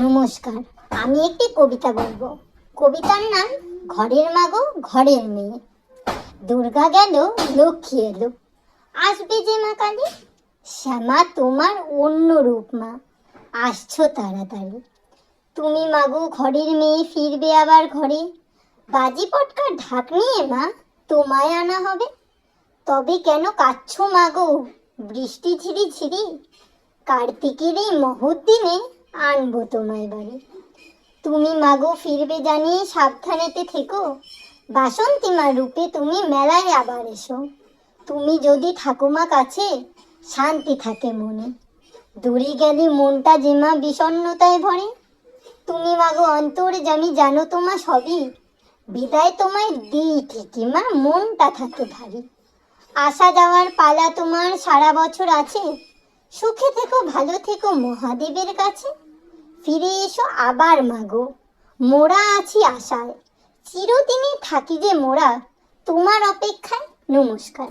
নমস্কার, আমি একটি কবিতা বলবো। কবিতার নাম ঘরের মাগো ঘরের মেয়ে। দুর্গা গেল, লক্ষ্মী এলো, আসবে যে মা কালী। শ্যামা তোমার অন্য রূপ মা, আসছো তাড়াতাড়ি। তুমি মাগো ঘরের মেয়ে, ফিরবে আবার ঘরে। বাজি পটকার ঢাক নিয়ে মা তোমায় আনা হবে। তবে কেন কাঁদছো মাগো, বৃষ্টি ঝিরি ঝিরি? কার্তিকের এই মহৎ দিনে আনবো তোমায় বাড়ি। তুমি মাগো ফিরবে জানি, সাবধানেতে থেকো। বাসন্তী মা রূপে তুমি মেলায় আবার এসো। তুমি যদি থাকো মা কাছে, শান্তি থাকে মনে। দূরে গেলে মনটা যে মা বিষণ্ণতায় ভরে। তুমি মাগো অন্তরে জানি, জানো তোমা সবই। বিদায় তোমায় দিই ঠিকই মা, মনটা থাকে ভারী। আসা যাওয়ার পালা তোমার সারা বছর আছে। সুখে থেকো, ভালো থেকো মহাদেবের কাছে। ফিরে এসো আবার মাগো, মোরা আছি আশায়। চিরদিনই থাকি যে মোরা তোমার অপেক্ষায়। নমস্কার।